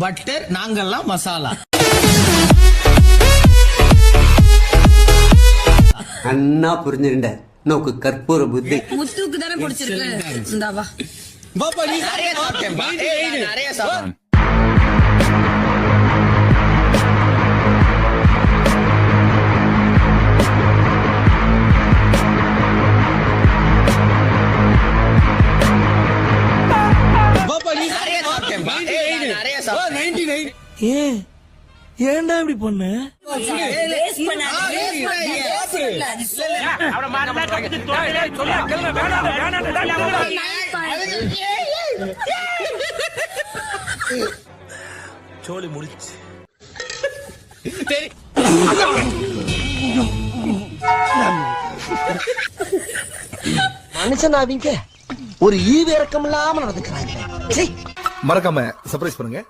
Butter, நாங்கெல்லாம் மசாலா. அண்ணா புரிஞ்சுருண்ட நோக்கு கற்பூர புத்தி. முத்துக்கு தானே பிடிச்சிருக்கு. இந்தாவா நிறைய சாப்பிடுறேன். ஏன்டா இப்படி பொண்ணு? சோலி முடிச்சு. மனுஷன் அவங்க ஒரு ஈவு இறக்கம் இல்லாம நடந்துக்கிறாங்க. மறக்காம சர்ப்ரைஸ் பண்ணுங்க.